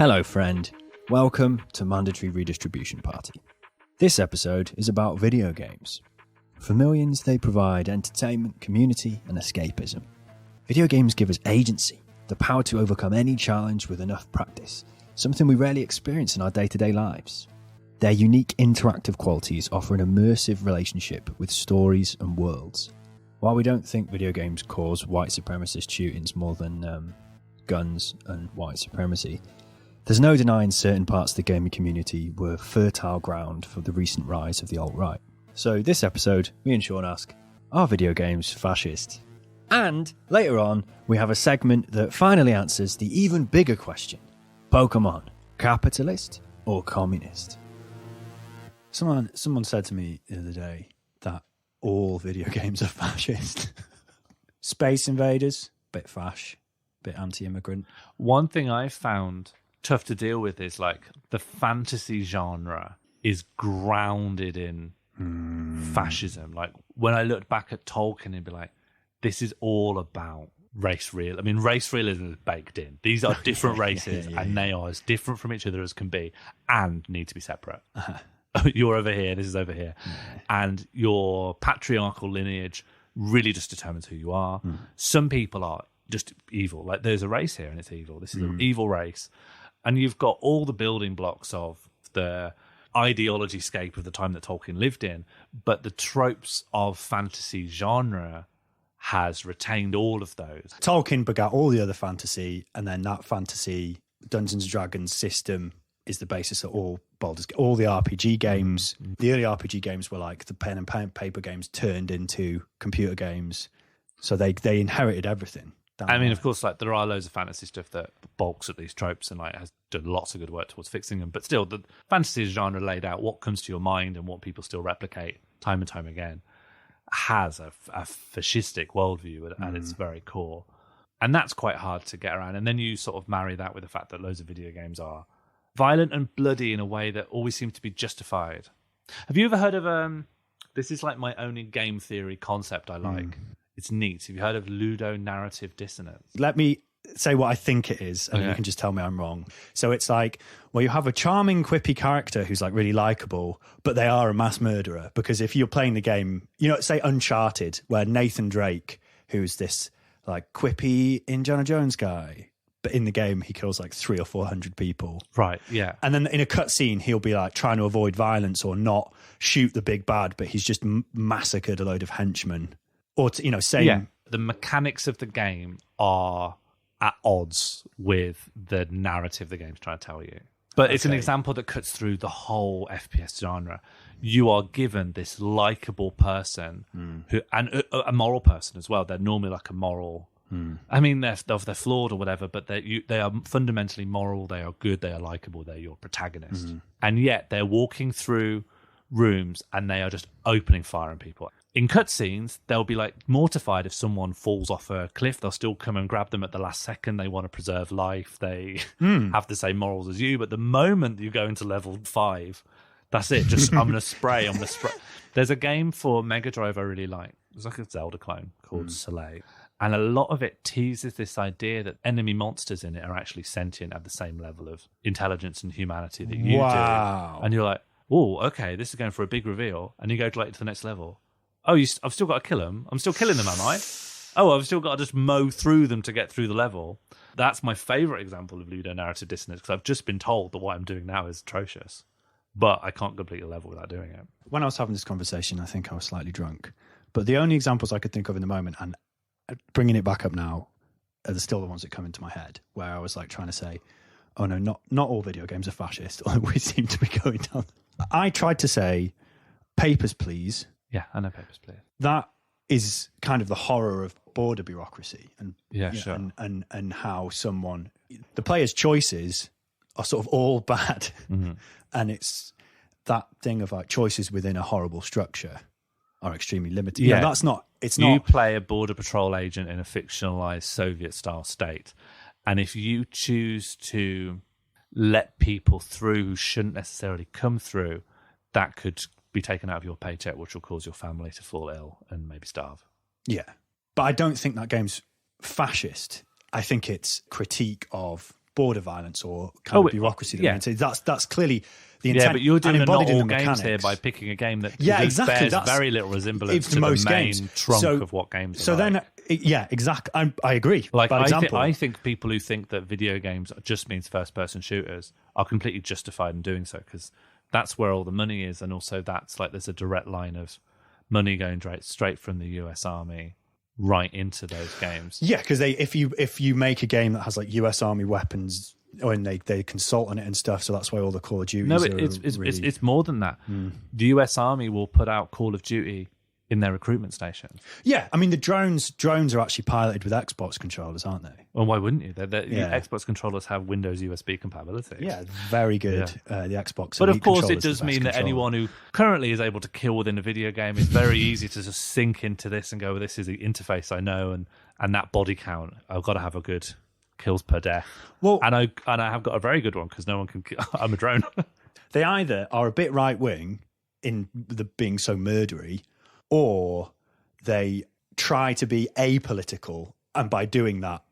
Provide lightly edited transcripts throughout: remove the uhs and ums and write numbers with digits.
Hello, friend. Welcome to Mandatory Redistribution Party. This episode is about video games. For millions, they provide entertainment, community, and escapism. Video games give us agency, the power to overcome any challenge with enough practice, something we rarely experience in our day-to-day lives. Their unique interactive qualities offer an immersive relationship with stories and worlds. While we don't think video games cause white supremacist shootings more than guns and white supremacy, there's no denying certain parts of the gaming community were fertile ground for the recent rise of the alt-right. So this episode, me and Sean ask, are video games fascist? And later on, we have a segment that finally answers the even bigger question. Pokémon, capitalist or communist? Someone said to me the other day that all video games are fascist. Space Invaders, bit fash, bit anti-immigrant. One thing I found tough to deal with is like the fantasy genre is grounded in fascism. Like when I looked back at Tolkien, it'd be like, this is all about race real. I mean, race realism is baked in. These are different races and they are as different from each other as can be and need to be separate. You're over here, this is over here. And your patriarchal lineage really just determines who you are. Some people are just evil. Like there's a race here and it's evil. This is an evil race. And you've got all the building blocks of the ideology scape of the time that Tolkien lived in, but the tropes of fantasy genre has retained all of those. Tolkien begat all the other fantasy, and then that fantasy Dungeons & Dragons system is the basis of all Baldur's Gate. All the RPG games, the early RPG games were like the pen and paper games turned into computer games. So they inherited everything. I mean, of course, like there are loads of fantasy stuff that balks at these tropes and like has done lots of good work towards fixing them. But still, the fantasy genre laid out what comes to your mind and what people still replicate time and time again has a fascistic worldview at its very core. And that's quite hard to get around. And then you sort of marry that with the fact that loads of video games are violent and bloody in a way that always seems to be justified. Have you ever heard of, this is like my only game theory concept I like. It's neat. Have you heard of ludonarrative dissonance? Let me say what I think it is, and you can just tell me I'm wrong. So it's like, well, you have a charming, quippy character who's like really likable, but they are a mass murderer. Because if you're playing the game, you know, say Uncharted, where Nathan Drake, who's this like quippy Indiana Jones guy, but in the game he kills like 300 or 400 people. Right, yeah. And then in a cutscene, he'll be like trying to avoid violence or not shoot the big bad, but he's just massacred a load of henchmen. Or, same. The mechanics of the game are at odds with the narrative the game's trying to tell you. But it's an example that cuts through the whole FPS genre. You are given this likable person who, and a moral person as well. They're normally like a moral. I mean, they're flawed or whatever, but they are fundamentally moral. They are good. They are likable. They're your protagonist. And yet they're walking through rooms and they are just opening fire on people. In cutscenes, they'll be like mortified if someone falls off a cliff. They'll still come and grab them at the last second. They want to preserve life. They have the same morals as you. But the moment you go into level 5, that's it. Just I'm going to spray. There's a game for Mega Drive I really like. It's like a Zelda clone called Soleil. And a lot of it teases this idea that enemy monsters in it are actually sentient at the same level of intelligence and humanity that you do. And you're like, oh, okay, this is going for a big reveal. And you go to the next level. Oh, I've still got to kill them. I'm still killing them, am I? Oh, I've still got to just mow through them to get through the level. That's my favourite example of ludonarrative dissonance because I've just been told that what I'm doing now is atrocious. But I can't complete a level without doing it. When I was having this conversation, I think I was slightly drunk. But the only examples I could think of in the moment, and bringing it back up now, are still the ones that come into my head, where I was like trying to say, oh no, not all video games are fascist, although we seem to be going down. I tried to say, Papers, Please. Yeah, I know Papers, Please. That is kind of the horror of border bureaucracy and sure. and how the player's choices are sort of all bad, and it's that thing of like choices within a horrible structure are extremely limited. Yeah, that's not. It's you not. You play a border patrol agent in a fictionalized Soviet-style state, and if you choose to let people through who shouldn't necessarily come through, that could be taken out of your paycheck, which will cause your family to fall ill and maybe starve. Yeah. But I don't think that game's fascist. I think it's critique of border violence or kind of bureaucracy. That so that's clearly the intent. Yeah, but you're doing embodied not all in the games mechanics here by picking a game that exactly. bears very little resemblance to the most main games. trunk of what games are. So then, exactly. I agree. Like, example, I think people who think that video games just means first-person shooters are completely justified in doing so, because that's where all the money is, and also that's like there's a direct line of money going straight from the US Army right into those games. Yeah, because if you make a game that has like US Army weapons, and they consult on it and stuff, so that's why all the Call of Duty. No, it's more than that. The US Army will put out Call of Duty in their recruitment stations. Yeah, I mean the drones are actually piloted with Xbox controllers, aren't they? Well, why wouldn't you? Xbox controllers have Windows USB compatibility. Yeah, very good. The Xbox. But of course, it does mean that anyone who currently is able to kill within a video game is very easy to just sink into this and go, well, this is the interface I know, and that body count, I've got to have a good kills per death. Well, and I have got a very good one because no one can. I'm a drone. They either are a bit right wing in the being so murdery, or they try to be apolitical, and by doing that,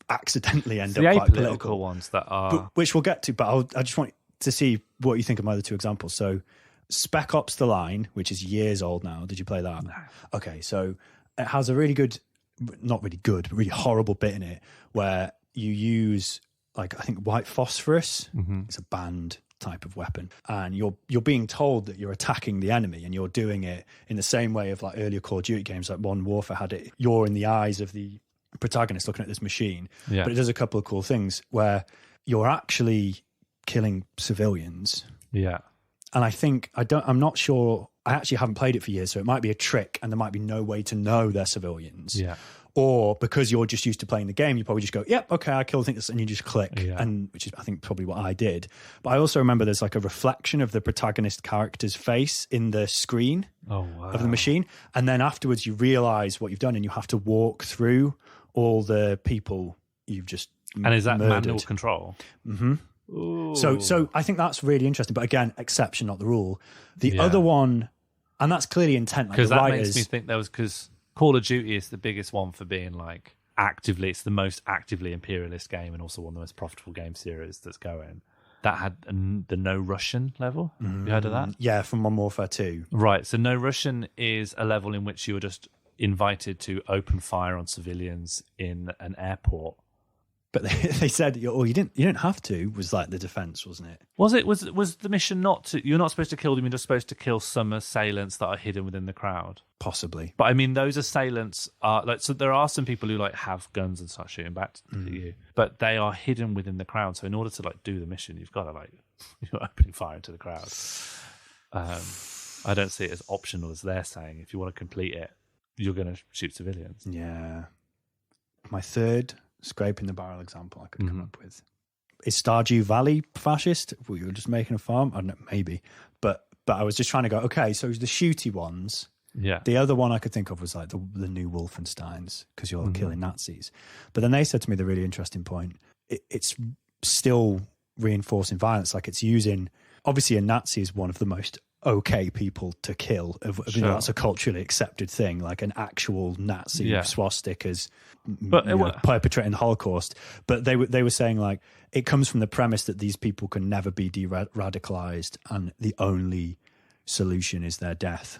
accidentally end up quite political. Ones that are, which we'll get to. But I just want to see what you think of my other two examples. So, Spec Ops: The Line, which is years old now. Did you play that? No. Okay, so it has a really good, not really good, but really horrible bit in it where you use, like, I think white phosphorus. It's a banned type of weapon, and you're being told that you're attacking the enemy, and you're doing it in the same way of like earlier Call of Duty games, like Modern Warfare had it. You're in the eyes of the protagonist looking at this machine, but it does a couple of cool things where you're actually killing civilians. Yeah, and I'm not sure. I actually haven't played it for years, so it might be a trick, and there might be no way to know they're civilians. Yeah. Or because you're just used to playing the game, you probably just go, yep, okay, I killed this, and you just click, and which is, I think, probably what I did. But I also remember there's like a reflection of the protagonist character's face in the screen of the machine, and then afterwards you realise what you've done, and you have to walk through all the people you've just and is that murdered. Manual control? Mm-hmm. So I think that's really interesting, but again, exception, not the rule. The other one, and that's clearly intent, because that makes me think there was because Call of Duty is the biggest one for being like actively, it's the most actively imperialist game and also one of the most profitable game series that's going. That had the No Russian level. Have you heard of that? Yeah, from Modern Warfare 2. Right. So No Russian is a level in which you were just invited to open fire on civilians in an airport. But they said, you didn't have to, was like the defense, wasn't it? Was it? Was the mission not to, you're not supposed to kill them, you're just supposed to kill some assailants that are hidden within the crowd? Possibly. But I mean, those assailants are like, so there are some people who like have guns and start shooting back to you, but they are hidden within the crowd. So in order to like do the mission, you've got to like, you're opening fire into the crowd. I don't see it as optional as they're saying. If you want to complete it, you're going to shoot civilians. Yeah. My third scraping the barrel example I could come up with is Stardew Valley fascist. We were just making a farm. I don't know, maybe, but I was just trying to go, okay, so the shooty ones. Yeah. The other one I could think of was like the new Wolfensteins, because you're killing Nazis. But then they said to me the really interesting point. It's still reinforcing violence. Like, it's using, obviously a Nazi is one of the most okay people to kill. You know, that's a culturally accepted thing, like an actual Nazi swastikas perpetrating the Holocaust. But they were saying, like, it comes from the premise that these people can never be de-radicalized, and the only solution is their death.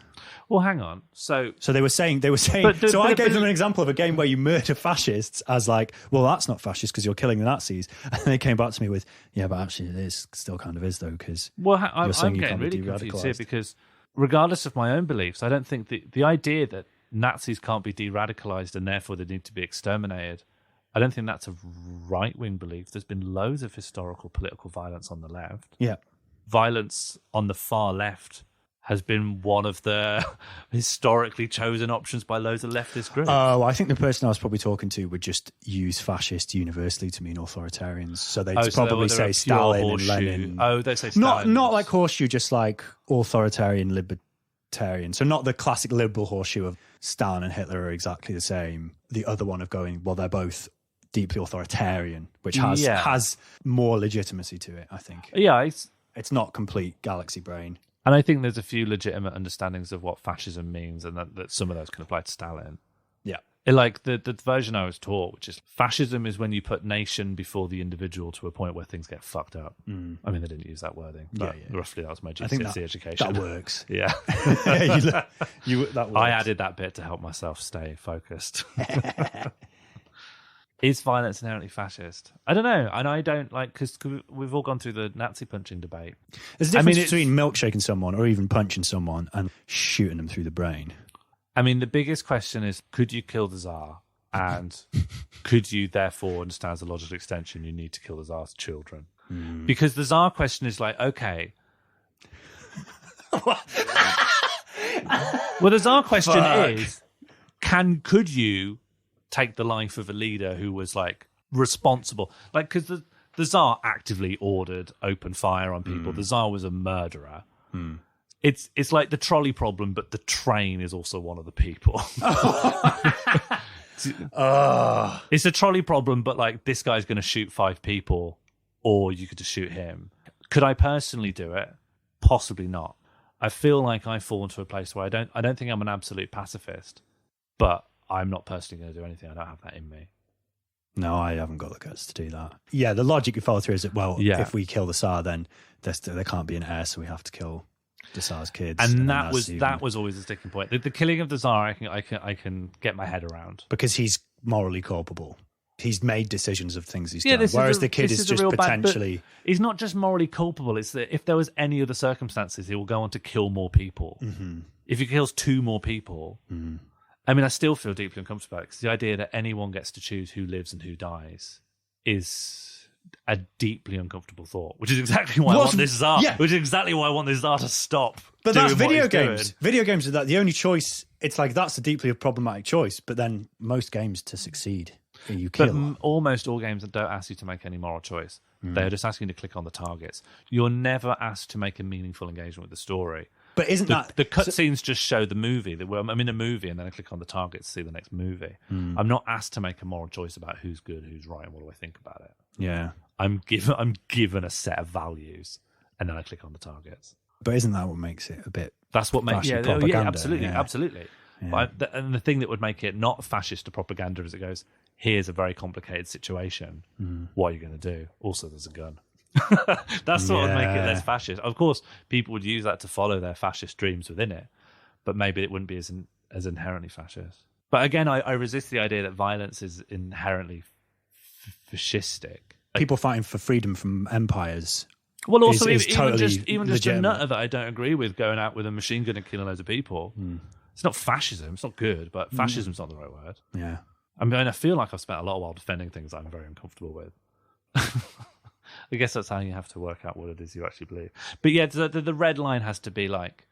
Well, hang on. So they were saying. So I gave them an example of a game where you murder fascists as like, well, that's not fascist because you're killing the Nazis, and they came back to me with, yeah, but actually it is still kind of is though, because I'm getting really confused here, because regardless of my own beliefs, I don't think the idea that Nazis can't be de-radicalized and therefore they need to be exterminated, I don't think that's a right-wing belief. There's been loads of historical political violence on the left. Yeah, violence on the far left has been one of the historically chosen options by loads of leftist groups. Oh, I think the person I was probably talking to would just use fascist universally to mean authoritarians. So they'd probably say Stalin and Lenin. Oh, they say Stalin. Not like horseshoe, just like authoritarian libertarian. So not the classic liberal horseshoe of Stalin and Hitler are exactly the same. The other one of going, well, they're both deeply authoritarian, which has more legitimacy to it, I think. Yeah. It's not complete galaxy brain. And I think there's a few legitimate understandings of what fascism means, and that some of those can apply to Stalin. Yeah. Like the version I was taught, which is fascism is when you put nation before the individual to a point where things get fucked up. I mean, they didn't use that wording, but roughly that was my GCSE education. That works. Yeah. That works. I added that bit to help myself stay focused. Is violence inherently fascist? I don't know. And I don't like, because we've all gone through the Nazi punching debate. There's a difference between milkshaking someone or even punching someone and shooting them through the brain. I mean, the biggest question is, could you kill the Tsar? And could you therefore understand as a logical extension, you need to kill the Tsar's children? Because the Tsar question is like, okay. Well, the Tsar question is, could you take the life of a leader who was like responsible? Like, because the Tsar actively ordered open fire on people. The Tsar was a murderer. It's like the trolley problem, but the train is also one of the people. It's a trolley problem, but like this guy's going to shoot 5 people, or you could just shoot him. Could I personally do it? Possibly not. I feel like I fall into a place where I don't think I'm an absolute pacifist, but I'm not personally going to do anything. I don't have that in me. No, I haven't got the guts to do that. Yeah, the logic you follow through is that, if we kill the Tsar, then there can't be an heir, so we have to kill the Tsar's kids. And that was always a sticking point. The killing of the Tsar, I can get my head around. Because he's morally culpable. He's made decisions of things he's done. Whereas the kid is just potentially... he's not just morally culpable. It's that if there was any other circumstances, he will go on to kill more people. If he kills 2 more people... I mean, I still feel deeply uncomfortable about it, because the idea that anyone gets to choose who lives and who dies is a deeply uncomfortable thought, which is exactly why I want this Tsar. Yeah. Which is exactly why I want this Tsar to stop. But that's video games. Video games are the only choice. It's like that's a deeply problematic choice. But then most games, to succeed, you kill. But almost all games don't ask you to make any moral choice. They're just asking you to click on the targets. You're never asked to make a meaningful engagement with the story. But isn't the cutscenes just show the movie? I'm in a movie and then I click on the target to see the next movie. I'm not asked to make a moral choice about who's good, who's right, and what do I think about it. Yeah, I'm given a set of values and then I click on the targets. But isn't that what makes it a bit? That's what makes propaganda? Yeah, absolutely. Yeah. And the thing that would make it not fascist to propaganda is it goes, here's a very complicated situation. What are you going to do? Also, there's a gun. That's what would make it less fascist. Of course, people would use that to follow their fascist dreams within it, but maybe it wouldn't be as inherently fascist. But again, I resist the idea that violence is inherently fascistic. People fighting for freedom from empires. Well, also is totally even just a nutter that I don't agree with going out with a machine gun and killing loads of people. It's not fascism. It's not good, but fascism's not the right word. Yeah. I mean, I feel like I've spent a lot of while defending things that I'm very uncomfortable with. I guess that's how you have to work out what it is you actually believe. But yeah, the red line has to be like,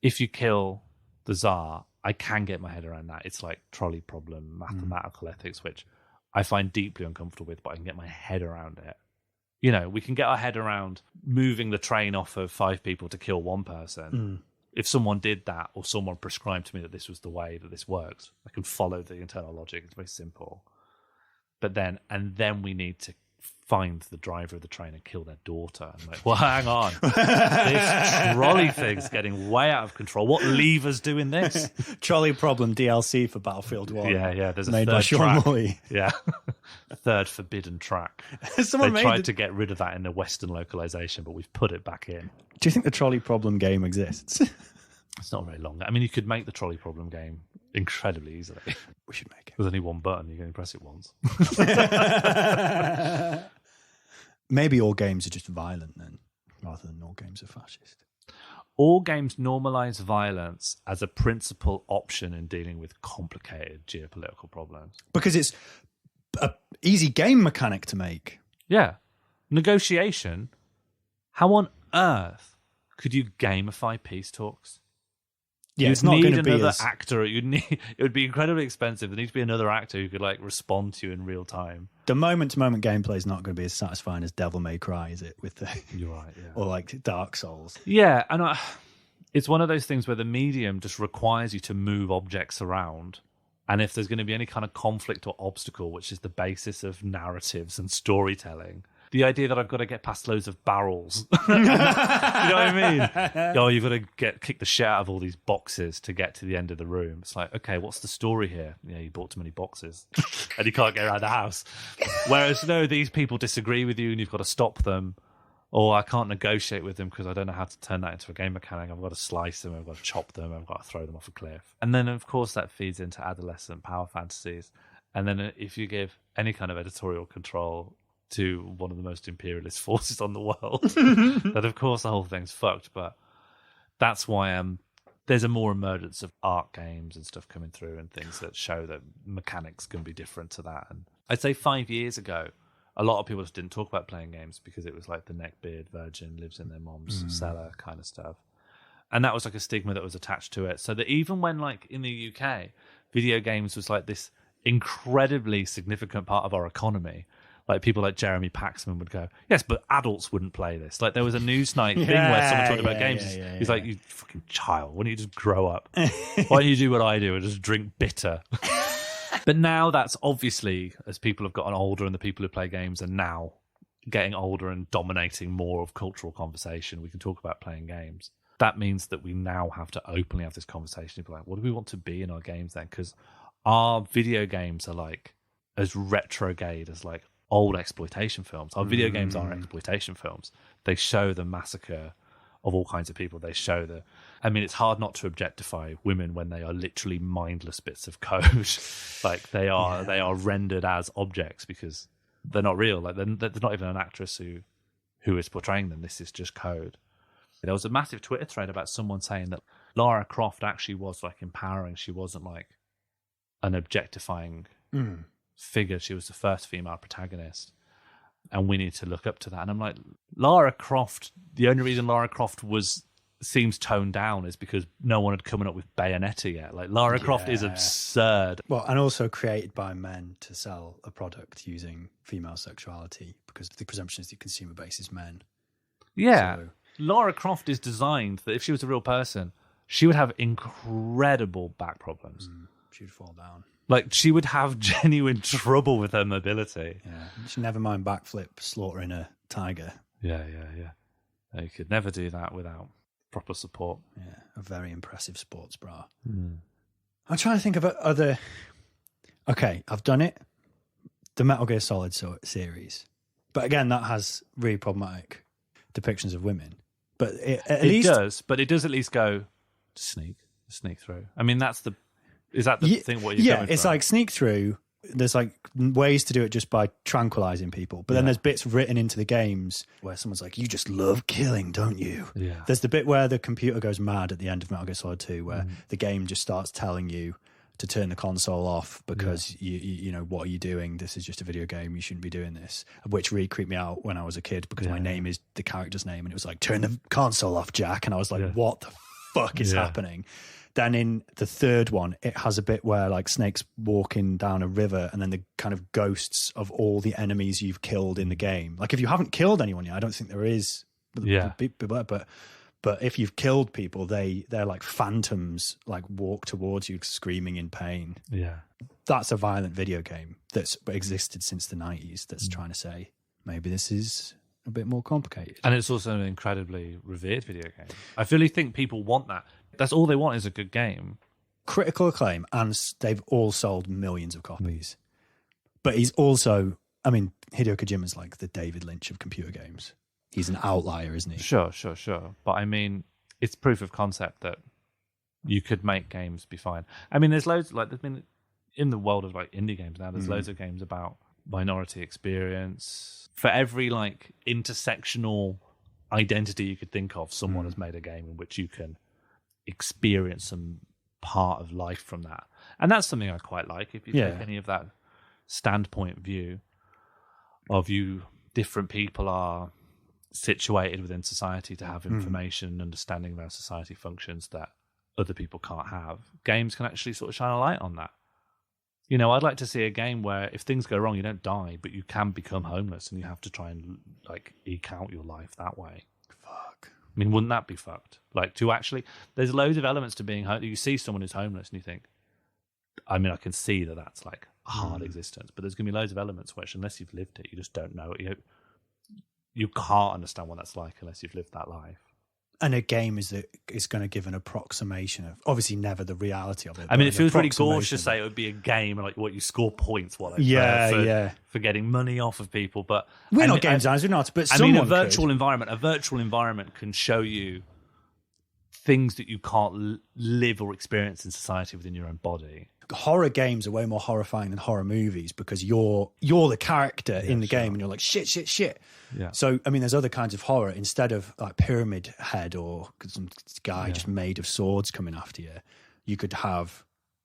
if you kill the Tsar, I can get my head around that. It's like trolley problem, mathematical ethics, which I find deeply uncomfortable with, but I can get my head around it. You know, we can get our head around moving the train off of 5 people to kill 1 person. If someone did that, or someone prescribed to me that this was the way that this works, I can follow the internal logic. It's very simple. But then we need to find the driver of the train and kill their daughter. I'm like, well, hang on. This trolley thing's getting way out of control. What lever's doing this? Trolley problem DLC for Battlefield 1. Yeah. There's a made third by Sean track. Morley. Yeah. Third forbidden track. Someone they tried to get rid of that in the Western localization, but we've put it back in. Do you think the trolley problem game exists? It's not very long. I mean, you could make the trolley problem game incredibly easily. We should make it. There's only one button. You can only press it once. Maybe all games are just violent then, rather than all games are fascist. All games normalize violence as a principal option in dealing with complicated geopolitical problems. Because it's an easy game mechanic to make. Yeah. Negotiation. How on earth could you gamify peace talks? Yeah, it's not going to be another actor. It would be incredibly expensive. There needs to be another actor who could like respond to you in real time. The moment-to-moment gameplay is not going to be as satisfying as Devil May Cry, is it? You're right, yeah. Or like Dark Souls. Yeah, and it's one of those things where the medium just requires you to move objects around, and if there's going to be any kind of conflict or obstacle, which is the basis of narratives and storytelling, The idea that I've got to get past loads of barrels. You know what I mean? Oh, you've got to kick the shit out of all these boxes to get to the end of the room. It's like, okay, what's the story here? Yeah, you bought too many boxes and you can't get around the house. Whereas, no, these people disagree with you and you've got to stop them. Or I can't negotiate with them because I don't know how to turn that into a game mechanic. I've got to slice them, I've got to chop them, I've got to throw them off a cliff. And then, of course, that feeds into adolescent power fantasies. And then if you give any kind of editorial control to one of the most imperialist forces on the world, then of course the whole thing's fucked. But that's why there's a more emergence of art games and stuff coming through and things that show that mechanics can be different to that. And I'd say 5 years ago, a lot of people just didn't talk about playing games because it was like the neckbeard virgin lives in their mom's cellar kind of stuff. And that was like a stigma that was attached to it. So that even when, like, in the UK, video games was like this incredibly significant part of our economy, like people like Jeremy Paxman would go, yes, but adults wouldn't play this. Like there was a Newsnight thing where someone talked about games. He's like, you fucking child, why don't you just grow up? Why don't you do what I do and just drink bitter? But now that's obviously, as people have gotten older and the people who play games are now getting older and dominating more of cultural conversation, we can talk about playing games. That means that we now have to openly have this conversation. Be like, what do we want to be in our games then? Because our video games are like as retrograde as like old exploitation films. Our video games are exploitation films. They show the massacre of all kinds of people. They show it's hard not to objectify women when they are literally mindless bits of code. Like they are rendered as objects because they're not real. Like there's not even an actress who is portraying them. This is just code. There was a massive Twitter thread about someone saying that Lara Croft actually was like empowering. She wasn't like an objectifying figure. She was the first female protagonist. And we need to look up to that. And I'm like, Lara Croft, the only reason Lara Croft seems toned down is because no one had come up with Bayonetta yet. Like Lara Croft is absurd. Well, and also created by men to sell a product using female sexuality because the presumption is the consumer base is men. Yeah. So, Lara Croft is designed that if she was a real person, she would have incredible back problems. She would fall down. Like, she would have genuine trouble with her mobility. Yeah. She never mind backflip slaughtering a tiger. Yeah. You could never do that without proper support. Yeah, a very impressive sports bra. I'm trying to think of other... Okay, I've done it. The Metal Gear Solid series. But again, that has really problematic depictions of women. But it does at least go sneak through. I mean, is that the thing? What you're going it's for? like sneak through. There's like ways to do it just by tranquilizing people. But then there's bits written into the games where someone's like, you just love killing, don't you? Yeah. There's the bit where the computer goes mad at the end of Metal Gear Solid 2 where the game just starts telling you to turn the console off because you know, what are you doing? This is just a video game. You shouldn't be doing this. Which really creeped me out when I was a kid because my name is the character's name and it was like, turn the console off, Jack. And I was like, what the fuck is happening? Then in the third one, it has a bit where like Snake's walking down a river and then the kind of ghosts of all the enemies you've killed in the game. Like if you haven't killed anyone yet, I don't think there is. But if you've killed people, they're like phantoms, like walk towards you screaming in pain. Yeah. That's a violent video game that's existed since the 90s that's trying to say, maybe this is a bit more complicated. And it's also an incredibly revered video game. I really think people want that. That's all they want is a good game. Critical acclaim, and they've all sold millions of copies. But he's also, I mean, Hideo Kojima's like the David Lynch of computer games. He's an outlier, isn't he? Sure. But I mean, it's proof of concept that you could make games be fine. I mean, there's loads, like, there's been, in the world of like indie games now, there's loads of games about minority experience. For every like intersectional identity you could think of, someone has made a game in which you can experience some part of life from that. And that's something I quite like. If you take any of that standpoint view of you, different people are situated within society to have information and understanding of how society functions that other people can't have. Games can actually sort of shine a light on that. You know, I'd like to see a game where if things go wrong, you don't die, but you can become homeless and you have to try and like eke out your life that way. Fuck. I mean, wouldn't that be fucked? Like, to actually, there's loads of elements to being homeless. You see someone who's homeless and you think, I mean, I can see that that's like a hard existence, but there's going to be loads of elements which, unless you've lived it, you just don't know it. you can't understand what that's like unless you've lived that life. And a game is going to give an approximation of, obviously never the reality of it. I mean, it feels really gauche to say it would be a game and like what you score points for getting money off of people. But we're not game designers, we're not. But I mean, a virtual environment can show you things that you can't live or experience in society within your own body. Horror games are way more horrifying than horror movies because you're the character in the game and you're like shit. Yeah. So I mean, there's other kinds of horror instead of like Pyramid Head or some guy just made of swords coming after you. You could have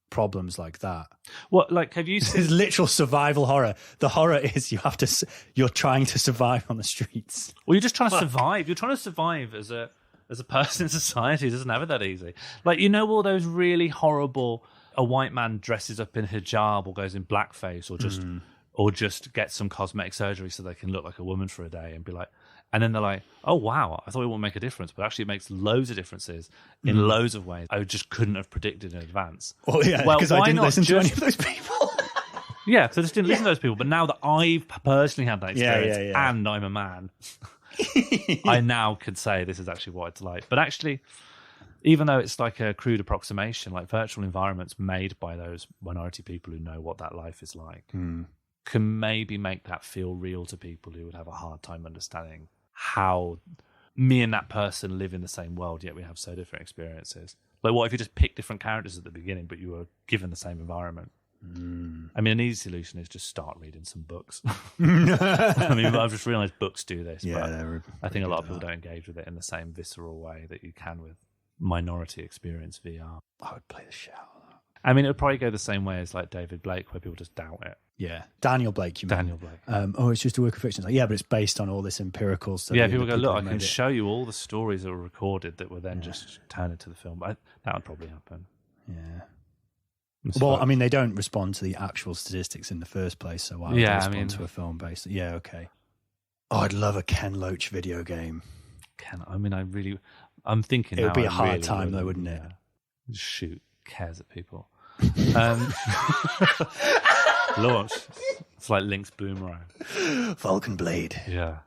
problems like that. What, like, have you seen? There's literal survival horror. The horror is you're trying to survive on the streets. Well, you're just trying to survive. You're trying to survive as a person in society. It doesn't have it that easy. Like, you know, all those really horrible. A white man dresses up in hijab or goes in blackface or just gets some cosmetic surgery so they can look like a woman for a day and be like, and then they're like, oh wow, I thought it wouldn't make a difference, but actually it makes loads of differences in loads of ways I just couldn't have predicted in advance. Oh yeah, because I didn't listen to any of those people. Yeah, because I just didn't listen to those people. But now that I've personally had that experience and I'm a man, I now could say this is actually what it's like. But actually, even though it's like a crude approximation, like virtual environments made by those minority people who know what that life is like can maybe make that feel real to people who would have a hard time understanding how me and that person live in the same world, yet we have so different experiences. Like, what if you just pick different characters at the beginning, but you were given the same environment? I mean, an easy solution is just start reading some books. I mean, I've just realised books do this, but I think a lot of people don't engage with it in the same visceral way that you can with minority experience VR. I would play the shit out of that. I mean, it would probably go the same way as like David Blake, where people just doubt it. Yeah, Daniel Blake. You mean? Daniel Blake. It's just a work of fiction. Like, yeah, but it's based on all this empirical stuff. Yeah, people go, look, I can show you all the stories that were recorded that were then just turned into the film. But that would probably happen. Yeah. Well, I mean, they don't respond to the actual statistics in the first place, so why would they respond to a film based? Yeah, okay. Oh, I'd love a Ken Loach video game. I'm thinking it would be a hard time, though, wouldn't it? Just shoot cares at people. Launch. It's like Link's boomerang. Falcon Blade. Yeah.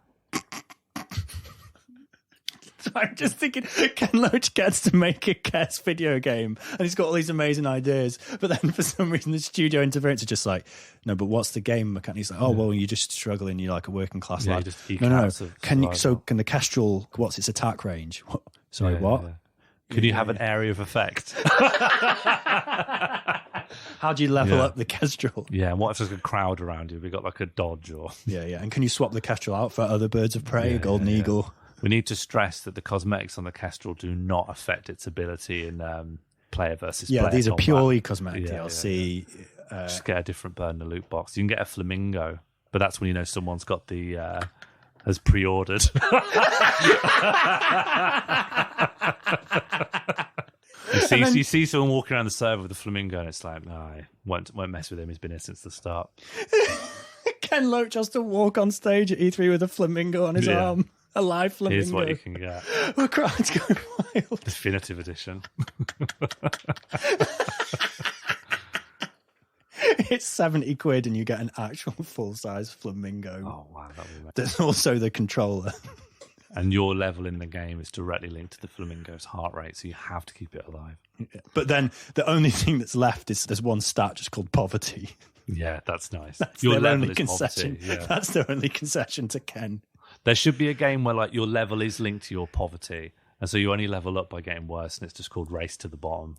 So I'm just thinking, Ken Loach gets to make a Kes video game, and he's got all these amazing ideas, but then for some reason the studio interference is just like, no, but what's the game mechanic? He's like, oh, well, you're just struggling, you're like a working class lad. No. Can the Kestrel, what's its attack range? What? Sorry, what? Yeah. Could you have an area of effect? How do you level up the Kestrel? Yeah, and what if there's a crowd around you? We got like a dodge or... Yeah, and can you swap the Kestrel out for other birds of prey, golden eagle? We need to stress that the cosmetics on the Kestrel do not affect its ability in player versus player. Yeah, these combat. are purely cosmetic DLC. Just get a different bird in the loot box. You can get a flamingo, but that's when you know someone's got the... has pre-ordered. You see someone walking around the server with a flamingo and it's like, no, I won't mess with him. He's been here since the start. Ken Loach has to walk on stage at E3 with a flamingo on his arm. A live flamingo. Here's what you can get. The crowd's going wild. Definitive edition. It's 70 quid and you get an actual full-size flamingo. Oh, wow. There's also the controller. And your level in the game is directly linked to the flamingo's heart rate, so you have to keep it alive. Yeah. But then the only thing that's left is there's one stat just called poverty. Yeah, that's nice. That's your level is concession. Poverty. Yeah. That's the only concession to Ken. There should be a game where like your level is linked to your poverty, and so you only level up by getting worse, and it's just called Race to the Bottom.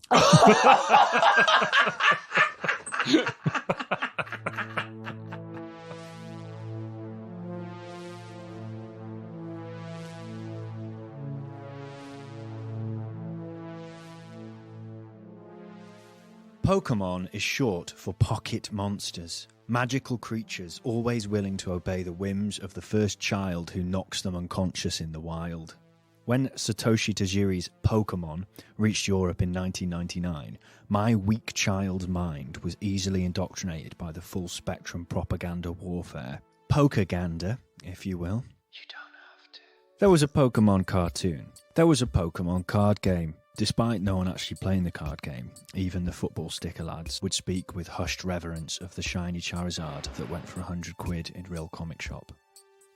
Pokémon is short for pocket monsters, magical creatures always willing to obey the whims of the first child who knocks them unconscious in the wild. When Satoshi Tajiri's Pokémon reached Europe in 1999, my weak child's mind was easily indoctrinated by the full-spectrum propaganda warfare. Pokégander, if you will. You don't have to. There was a Pokémon cartoon. There was a Pokémon card game. Despite no one actually playing the card game, even the football sticker lads would speak with hushed reverence of the shiny Charizard that went for 100 quid in real comic shop.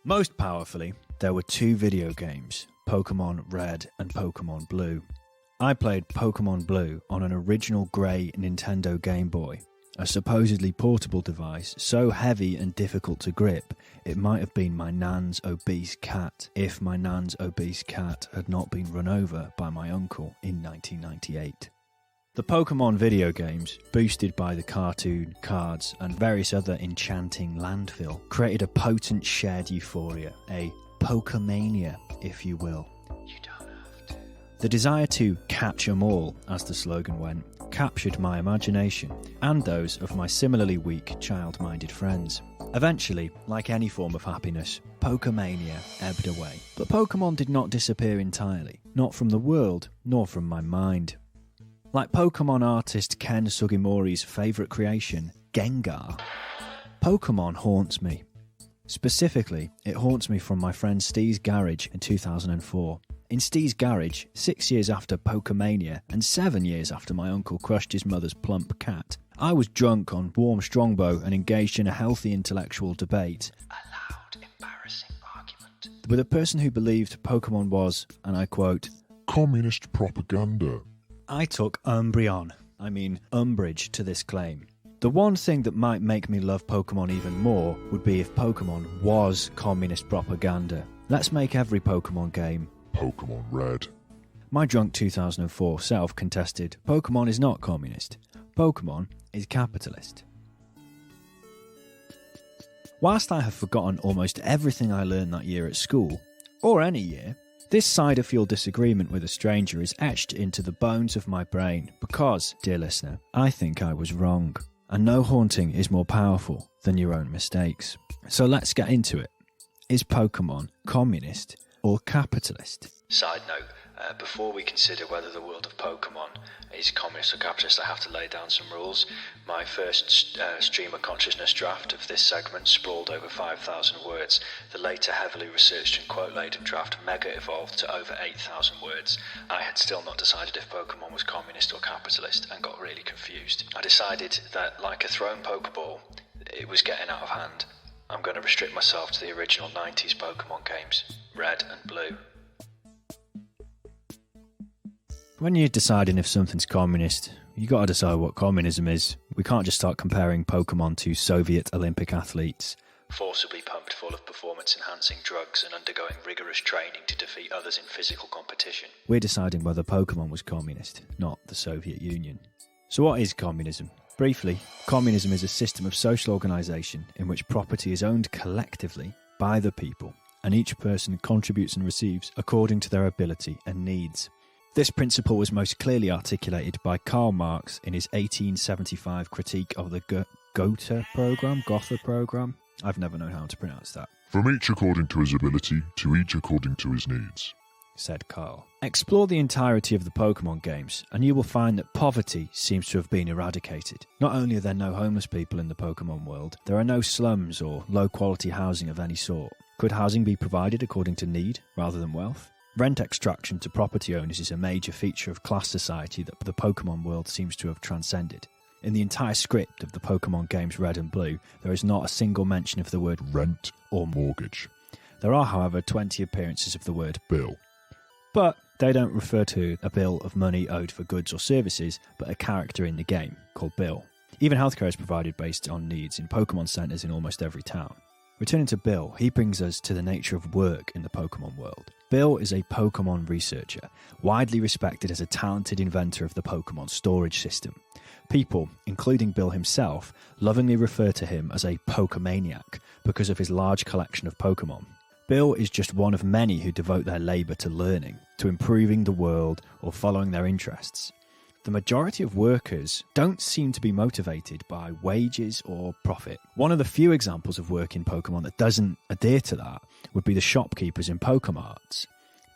Most powerfully, there were two video games, Pokémon Red and Pokémon Blue. I played Pokémon Blue on an original grey Nintendo Game Boy, a supposedly portable device so heavy and difficult to grip it might have been my nan's obese cat if my nan's obese cat had not been run over by my uncle in 1998. The Pokémon video games, boosted by the cartoon, cards and various other enchanting landfill, created a potent shared euphoria, a Pokemania, if you will. You don't have to. The desire to catch 'em all, as the slogan went, captured my imagination and those of my similarly weak, child-minded friends. Eventually, like any form of happiness, Pokemania ebbed away. But Pokemon did not disappear entirely, not from the world, nor from my mind. Like Pokemon artist Ken Sugimori's favourite creation, Gengar, Pokemon haunts me. Specifically, it haunts me from my friend Steve's garage in 2004. In Steve's garage, 6 years after Pokemania and 7 years after my uncle crushed his mother's plump cat, I was drunk on warm strongbow and engaged in a healthy intellectual debate. A loud, embarrassing argument. With a person who believed Pokemon was, and I quote, communist propaganda. I took umbrage to this claim. The one thing that might make me love Pokemon even more would be if Pokemon was communist propaganda. Let's make every Pokemon game Pokemon Red. My drunk 2004 self contested, Pokemon is not communist. Pokemon is capitalist. Whilst I have forgotten almost everything I learned that year at school, or any year, this cider-fueled disagreement with a stranger is etched into the bones of my brain because, dear listener, I think I was wrong. And no haunting is more powerful than your own mistakes. So let's get into it. Is Pokemon communist or capitalist? Side note, before we consider whether the world of Pokemon is communist or capitalist, I have to lay down some rules. My first stream of consciousness draft of this segment sprawled over 5,000 words. The later heavily researched and quote-laden draft mega evolved to over 8,000 words. I had still not decided if Pokemon was communist or capitalist and got really confused. I decided that, like a thrown Pokeball, it was getting out of hand. I'm going to restrict myself to the original 90s Pokemon games, Red and Blue. When you're deciding if something's communist, you got to decide what communism is. We can't just start comparing Pokemon to Soviet Olympic athletes. Forcibly pumped full of performance-enhancing drugs and undergoing rigorous training to defeat others in physical competition. We're deciding whether Pokemon was communist, not the Soviet Union. So what is communism? Briefly, communism is a system of social organisation in which property is owned collectively by the people, and each person contributes and receives according to their ability and needs. This principle was most clearly articulated by Karl Marx in his 1875 critique of the Gotha program. I've never known how to pronounce that. From each according to his ability, to each according to his needs, said Karl. Explore the entirety of the Pokemon games, and you will find that poverty seems to have been eradicated. Not only are there no homeless people in the Pokemon world, there are no slums or low-quality housing of any sort. Could housing be provided according to need rather than wealth? Rent extraction to property owners is a major feature of class society that the Pokemon world seems to have transcended. In the entire script of the Pokemon games Red and Blue, there is not a single mention of the word rent or mortgage. There are, however, 20 appearances of the word bill. But they don't refer to a bill of money owed for goods or services, but a character in the game called Bill. Even healthcare is provided based on needs in Pokemon centres in almost every town. Returning to Bill, he brings us to the nature of work in the Pokemon world. Bill is a Pokemon researcher, widely respected as a talented inventor of the Pokemon storage system. People, including Bill himself, lovingly refer to him as a Pokemaniac because of his large collection of Pokemon. Bill is just one of many who devote their labour to learning, to improving the world or following their interests. The majority of workers don't seem to be motivated by wages or profit. One of the few examples of work in Pokemon that doesn't adhere to that would be the shopkeepers in Pokemarts.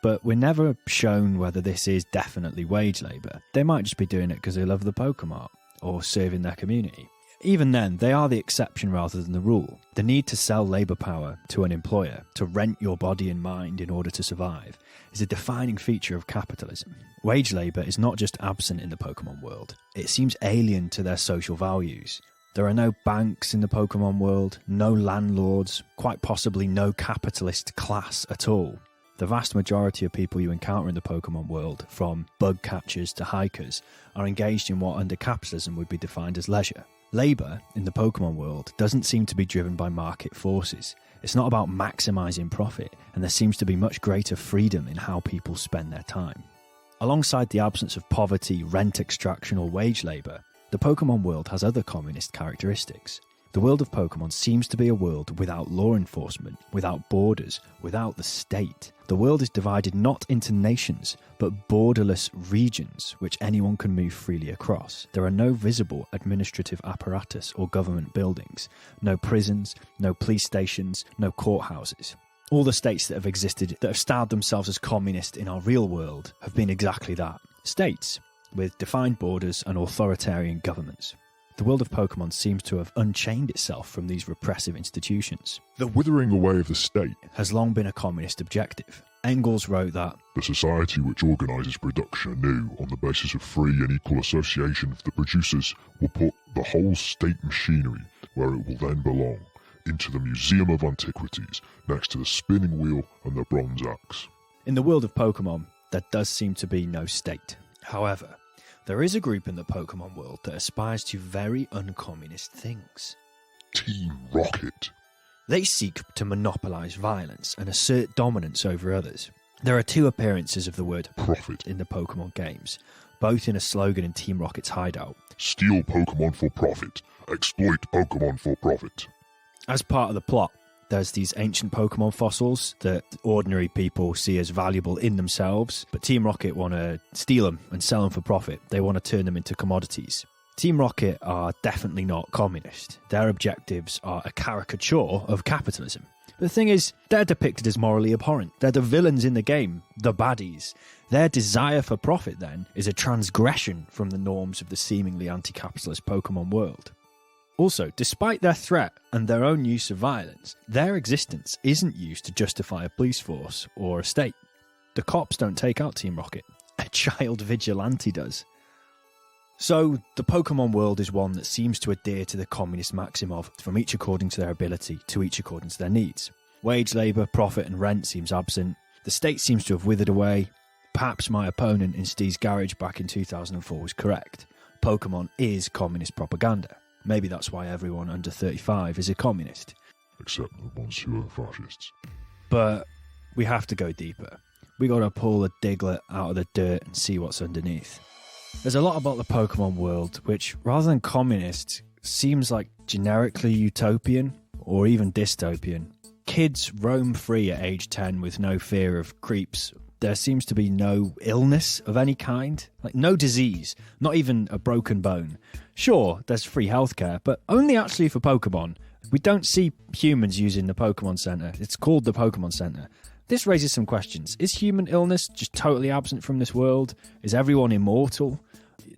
But we're never shown whether this is definitely wage labour. They might just be doing it because they love the Pokemart or serving their community. Even then, they are the exception rather than the rule. The need to sell labour power to an employer, to rent your body and mind in order to survive, is a defining feature of capitalism. Wage labour is not just absent in the Pokemon world, it seems alien to their social values. There are no banks in the Pokemon world, no landlords, quite possibly no capitalist class at all. The vast majority of people you encounter in the Pokemon world, from bug catchers to hikers, are engaged in what under capitalism would be defined as leisure. Labour in the Pokemon world doesn't seem to be driven by market forces. It's not about maximising profit, and there seems to be much greater freedom in how people spend their time. Alongside the absence of poverty, rent extraction or wage labour, the Pokemon world has other communist characteristics. The world of Pokemon seems to be a world without law enforcement, without borders, without the state. The world is divided not into nations, but borderless regions which anyone can move freely across. There are no visible administrative apparatus or government buildings, no prisons, no police stations, no courthouses. All the states that have existed that have styled themselves as communist in our real world have been exactly that. States with defined borders and authoritarian governments. The world of Pokemon seems to have unchained itself from these repressive institutions. The withering away of the state Has long been a communist objective. Engels wrote that the society which organises production anew on the basis of free and equal association of the producers will put the whole state machinery where it will then belong, into the Museum of Antiquities, next to the spinning wheel and the bronze axe. in the world of Pokemon, there does seem to be no state. However, there is a group in the Pokemon world that aspires to very uncommunist things. Team Rocket. They seek to monopolise violence and assert dominance over others. There are two appearances of the word Profit. in the Pokemon games, both in a slogan in Team Rocket's hideout. Steal Pokemon for profit. Exploit Pokemon for profit. As part of the plot, there's these ancient Pokemon fossils that ordinary people see as valuable in themselves, but Team Rocket want to steal them and sell them for profit. They want to turn them into commodities. Team Rocket are definitely not communist. Their objectives are a caricature of capitalism. But the thing is, they're depicted as morally abhorrent. They're the villains in the game, the baddies. Their desire for profit, then, is a transgression from the norms of the seemingly anti-capitalist Pokemon world. Also, despite their threat and their own use of violence, their existence isn't used to justify a police force or a state. The cops don't take out Team Rocket. A child vigilante does. So, the Pokemon world is one that seems to adhere to the communist maxim of from each according to their ability, to each according to their needs. Wage labour, profit and rent seems absent. The state seems to have withered away. Perhaps my opponent in Steve's garage back in 2004 was correct. Pokemon is communist propaganda. Maybe that's why everyone under 35 is a communist. Except the ones who are fascists. But we have to go deeper. We got to pull a Diglett out of the dirt and see what's underneath. There's a lot about the Pokemon world which, rather than communist, seems like generically utopian or even dystopian. Kids roam free at age 10 with no fear of creeps. There seems to be no illness of any kind, like no disease, not even a broken bone. Sure, there's free healthcare, but only actually for Pokemon. We don't see humans using the Pokemon Center. It's called the Pokemon Center. This raises some questions. Is human illness just totally absent from this world? Is everyone immortal?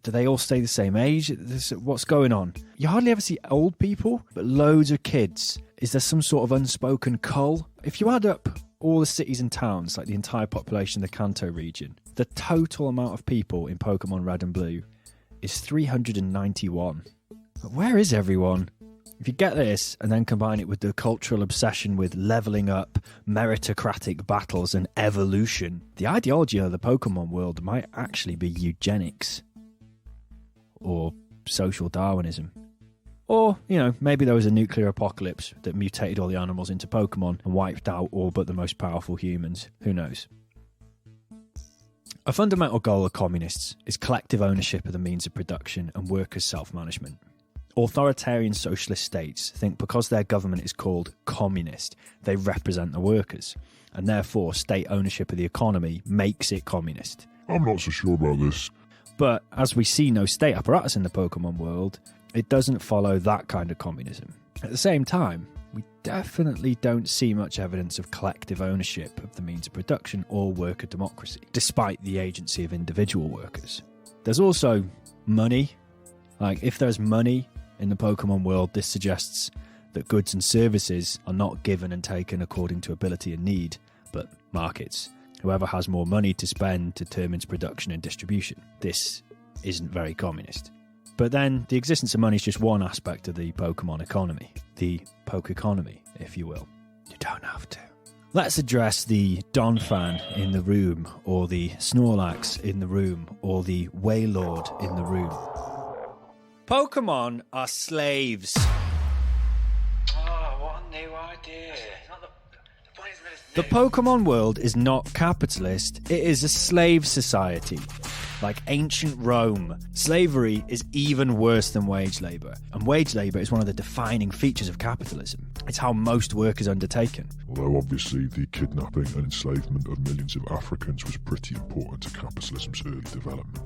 Do they all stay the same age? What's going on? You hardly ever see old people, but loads of kids. Is there some sort of unspoken cull? If you add up all the cities and towns, like the entire population of the Kanto region, the total amount of people in Pokemon Red and Blue is 391. But where is everyone? If you get this and then combine it with the cultural obsession with leveling up, meritocratic battles and evolution, the ideology of the Pokemon world might actually be eugenics. Or social Darwinism. Or, maybe there was a nuclear apocalypse that mutated all the animals into Pokemon and wiped out all but the most powerful humans. Who knows? A fundamental goal of communists is collective ownership of the means of production and workers' self-management. Authoritarian socialist states think because their government is called communist, they represent the workers, and therefore state ownership of the economy makes it communist. I'm not so sure about this. But as we see no state apparatus in the Pokemon world, it doesn't follow that kind of communism. At the same time, we definitely don't see much evidence of collective ownership of the means of production or worker democracy, despite the agency of individual workers. There's also money. Like, if there's money in the Pokemon world, this suggests that goods and services are not given and taken according to ability and need, but markets. Whoever has more money to spend determines production and distribution. This isn't very communist. But then the existence of money is just one aspect of the Pokemon economy. The poke economy, if you will. You don't have to. Let's address the Donphan in the room, or the Snorlax in the room, or the Wailord in the room. Pokemon are slaves. Oh, what a new idea. The Pokemon world is not capitalist, it is a slave society. Like ancient Rome, slavery is even worse than wage labour, and wage labour is one of the defining features of capitalism. It's how most work is undertaken. Although obviously the kidnapping and enslavement of millions of Africans was pretty important to capitalism's early development.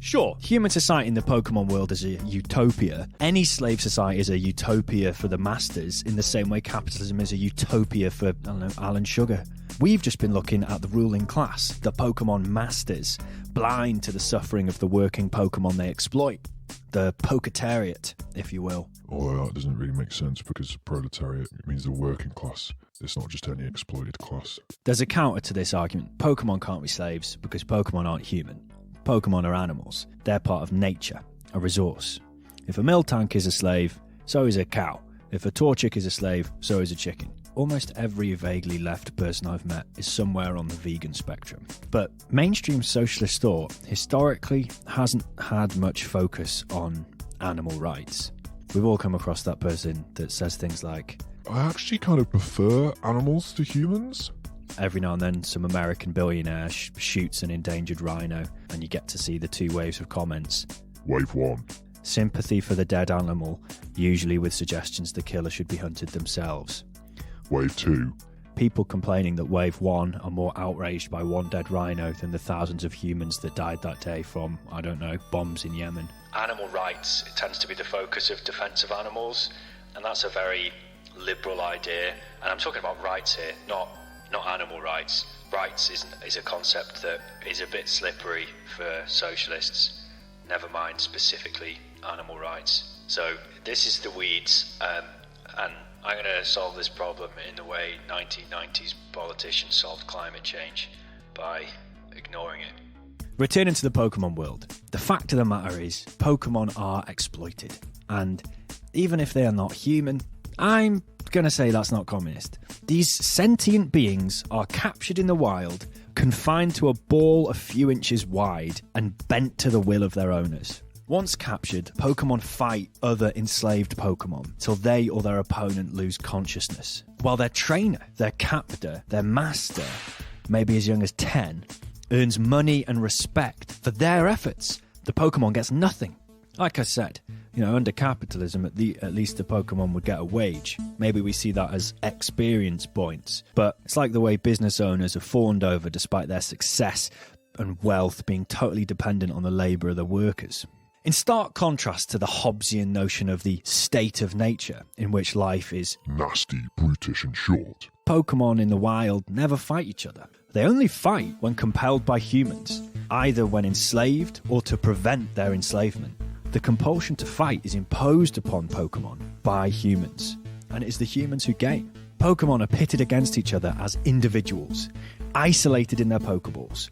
Sure, human society in the Pokemon world is a utopia. Any slave society is a utopia for the masters, in the same way capitalism is a utopia for, I don't know, Alan Sugar. We've just been looking at the ruling class, the Pokemon masters, blind to the suffering of the working Pokemon they exploit. The Poketariat, if you will. Although that doesn't really make sense, because proletariat means the working class. It's not just any exploited class. There's a counter to this argument. Pokemon can't be slaves because Pokemon aren't human. Pokemon are animals. They're part of nature, a resource. If a Miltank is a slave, so is a cow. If a Torchic is a slave, so is a chicken. Almost every vaguely left person I've met is somewhere on the vegan spectrum. But mainstream socialist thought historically hasn't had much focus on animal rights. We've all come across that person that says things like, I actually kind of prefer animals to humans. Every now and then some American billionaire shoots an endangered rhino and you get to see the two waves of comments. Wave 1. Sympathy for the dead animal, usually with suggestions the killer should be hunted themselves. Wave 2. People complaining that Wave 1 are more outraged by one dead rhino than the thousands of humans that died that day from, I don't know, bombs in Yemen. Animal rights, it tends to be the focus of defence of animals, and that's a very liberal idea. And I'm talking about rights here, not animal rights. Rights is a concept that is a bit slippery for socialists, never mind specifically animal rights. So this is the weeds, and I'm going to solve this problem in the way 1990s politicians solved climate change, by ignoring it. Returning to the Pokemon world, the fact of the matter is Pokemon are exploited, and even if they are not human, I'm going to say that's not communist. These sentient beings are captured in the wild, confined to a ball a few inches wide, and bent to the will of their owners. Once captured, Pokemon fight other enslaved Pokemon till they or their opponent lose consciousness. While their trainer, their captor, their master, maybe as young as 10, earns money and respect for their efforts, the Pokemon gets nothing. Like I said, under capitalism, at least the Pokemon would get a wage. Maybe we see that as experience points. But it's like the way business owners are fawned over despite their success and wealth being totally dependent on the labour of the workers. In stark contrast to the Hobbesian notion of the state of nature, in which life is nasty, brutish and short, Pokemon in the wild never fight each other. They only fight when compelled by humans, either when enslaved or to prevent their enslavement. The compulsion to fight is imposed upon Pokemon by humans, and it is the humans who gain. Pokemon are pitted against each other as individuals, isolated in their Pokeballs.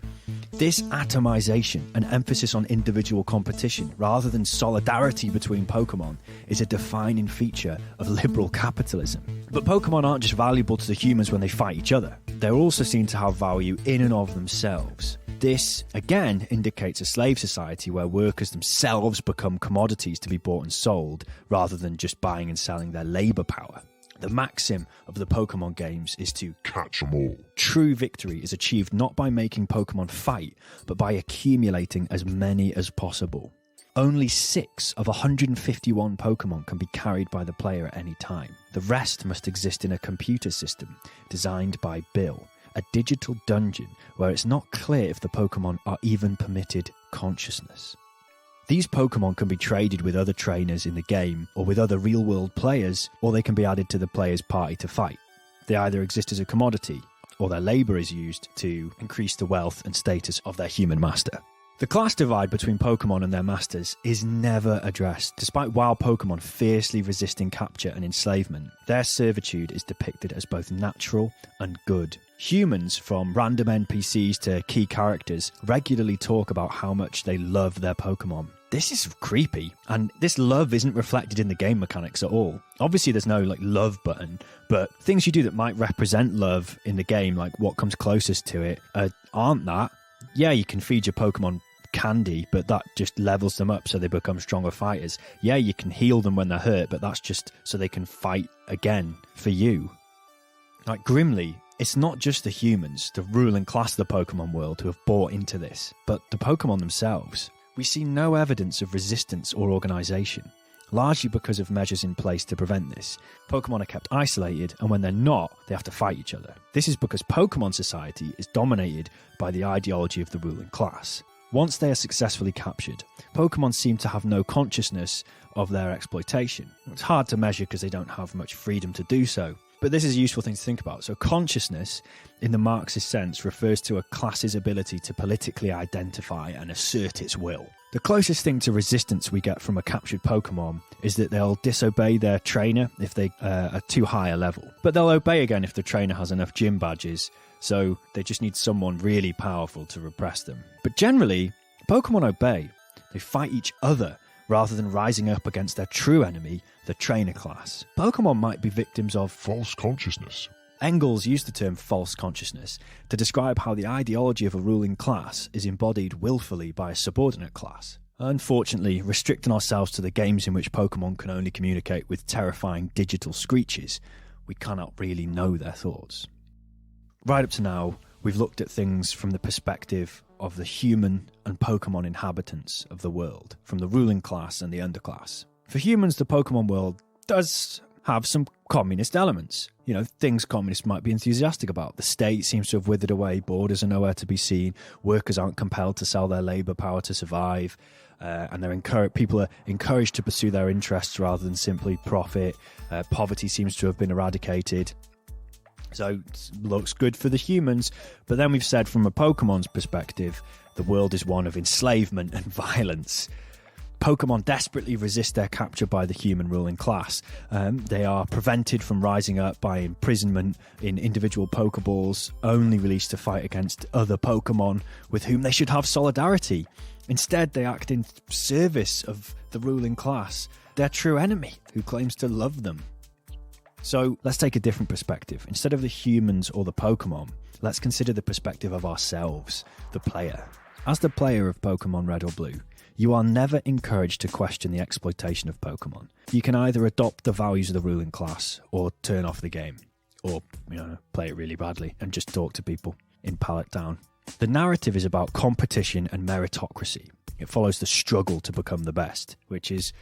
This atomization and emphasis on individual competition rather than solidarity between Pokemon is a defining feature of liberal capitalism. But Pokemon aren't just valuable to the humans when they fight each other. They're also seen to have value in and of themselves. This, again, indicates a slave society where workers themselves become commodities to be bought and sold rather than just buying and selling their labour power. The maxim of the Pokemon games is to catch 'em all. True victory is achieved not by making Pokemon fight, but by accumulating as many as possible. Only 6 of 151 Pokemon can be carried by the player at any time. The rest must exist in a computer system designed by Bill, a digital dungeon where it's not clear if the Pokemon are even permitted consciousness. These Pokemon can be traded with other trainers in the game or with other real-world players, or they can be added to the player's party to fight. They either exist as a commodity, or their labour is used to increase the wealth and status of their human master. The class divide between Pokemon and their masters is never addressed. Despite wild Pokemon fiercely resisting capture and enslavement, their servitude is depicted as both natural and good. Humans, from random NPCs to key characters, regularly talk about how much they love their Pokemon. this is creepy, and this love isn't reflected in the game mechanics at all. Obviously, there's no love button, but things you do that might represent love in the game, like what comes closest to it, aren't that. Yeah, you can feed your Pokemon candy, but that just levels them up so they become stronger fighters. Yeah, you can heal them when they're hurt, but that's just so they can fight again for you. Like Grimly, it's not just the humans, the ruling class of the Pokemon world, who have bought into this, but the Pokemon themselves. We see no evidence of resistance or organisation, largely because of measures in place to prevent this. Pokemon are kept isolated, and when they're not, they have to fight each other. This is because Pokemon society is dominated by the ideology of the ruling class. Once they are successfully captured, Pokemon seem to have no consciousness of their exploitation. It's hard to measure because they don't have much freedom to do so. But this is a useful thing to think about. So consciousness, in the Marxist sense, refers to a class's ability to politically identify and assert its will. The closest thing to resistance we get from a captured Pokemon is that they'll disobey their trainer if they are too high a level. But they'll obey again if the trainer has enough gym badges, so they just need someone really powerful to repress them. But generally, Pokemon obey. They fight each other rather than rising up against their true enemy, the trainer class. Pokemon might be victims of false consciousness. Engels used the term false consciousness to describe how the ideology of a ruling class is embodied willfully by a subordinate class. Unfortunately, restricting ourselves to the games in which Pokemon can only communicate with terrifying digital screeches, we cannot really know their thoughts. Right up to now, we've looked at things from the perspective of the human and Pokemon inhabitants of the world, from the ruling class and the underclass. For humans, the Pokemon world does have some communist elements. You know, things communists might be enthusiastic about. The state seems to have withered away, borders are nowhere to be seen, workers aren't compelled to sell their labour power to survive, and people are encouraged to pursue their interests rather than simply profit. Poverty seems to have been eradicated. So it looks good for the humans, but then we've said from a Pokemon's perspective, the world is one of enslavement and violence. Pokemon desperately resist their capture by the human ruling class. They are prevented from rising up by imprisonment in individual Pokeballs, only released to fight against other Pokemon with whom they should have solidarity. Instead, they act in service of the ruling class, their true enemy, who claims to love them. So let's take a different perspective. Instead of the humans or the Pokemon, let's consider the perspective of ourselves, the player. As the player of Pokemon Red or Blue, you are never encouraged to question the exploitation of Pokemon. You can either adopt the values of the ruling class or turn off the game, or play it really badly and just talk to people, impale it down. The narrative is about competition and meritocracy. It follows the struggle to become the best, which is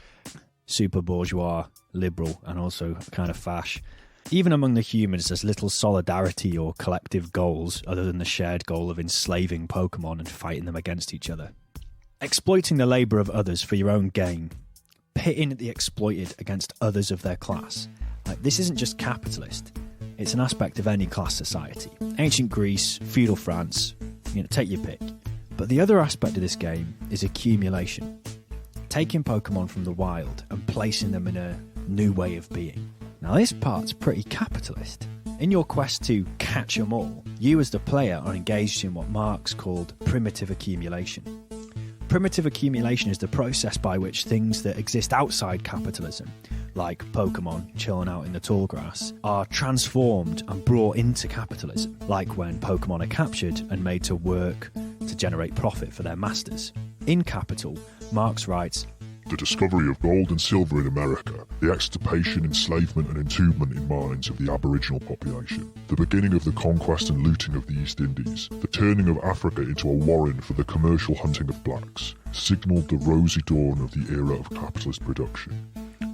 super bourgeois, liberal, and also kind of fash. Even among the humans, there's little solidarity or collective goals other than the shared goal of enslaving Pokemon and fighting them against each other. Exploiting the labour of others for your own gain, pitting the exploited against others of their class. This isn't just capitalist, it's an aspect of any class society. Ancient Greece, feudal France, take your pick. But the other aspect of this game is accumulation. Taking Pokemon from the wild and placing them in a new way of being. Now this part's pretty capitalist. In your quest to catch them all, you as the player are engaged in what Marx called primitive accumulation. Primitive accumulation is the process by which things that exist outside capitalism, like Pokemon chilling out in the tall grass, are transformed and brought into capitalism, like when Pokemon are captured and made to work to generate profit for their masters. In Capital, Marx writes, "The discovery of gold and silver in America, the extirpation, enslavement and entombment in mines of the Aboriginal population, the beginning of the conquest and looting of the East Indies, the turning of Africa into a warren for the commercial hunting of blacks, signalled the rosy dawn of the era of capitalist production.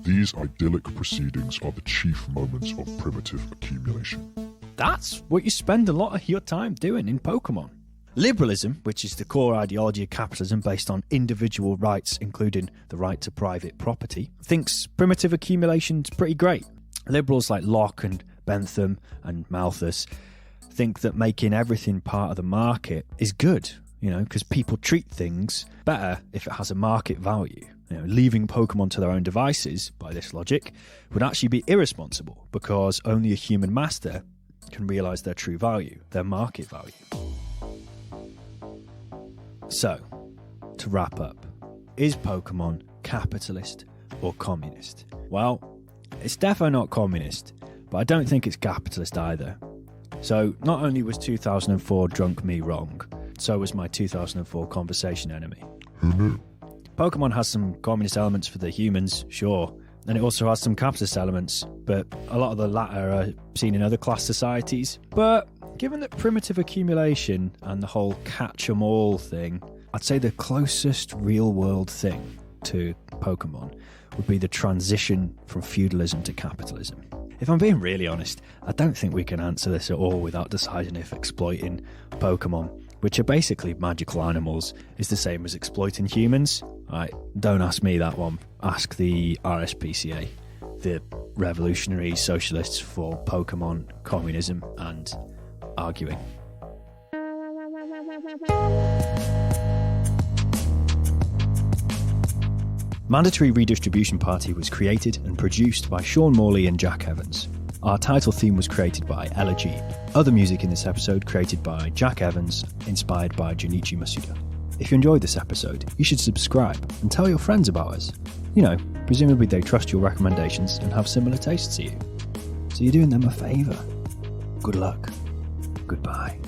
These idyllic proceedings are the chief moments of primitive accumulation." That's what you spend a lot of your time doing in Pokemon. Liberalism, which is the core ideology of capitalism based on individual rights, including the right to private property, thinks primitive accumulation's pretty great. Liberals like Locke and Bentham and Malthus think that making everything part of the market is good, because people treat things better if it has a market value. Leaving Pokemon to their own devices, by this logic, would actually be irresponsible because only a human master can realise their true value, their market value. So, to wrap up, is Pokémon capitalist or communist? Well, it's definitely not communist, but I don't think it's capitalist either. So not only was 2004 drunk me wrong, so was my 2004 conversation enemy. Who knew? Pokémon has some communist elements for the humans, sure, and it also has some capitalist elements, but a lot of the latter are seen in other class societies. But given that primitive accumulation and the whole catch-em-all thing, I'd say the closest real-world thing to Pokémon would be the transition from feudalism to capitalism. If I'm being really honest, I don't think we can answer this at all without deciding if exploiting Pokémon, which are basically magical animals, is the same as exploiting humans. Don't ask me that one. Ask the RSPCA, the revolutionary socialists for Pokémon, communism, and arguing. Mandatory Redistribution Party was created and produced by Sean Morley and Jack Evans. Our title theme was created by Elegy. Other music in this episode created by Jack Evans, inspired by Junichi Masuda. If you enjoyed this episode, you should subscribe and tell your friends about us. You know, presumably they trust your recommendations and have similar tastes to you. So you're doing them a favour. Good luck. Goodbye.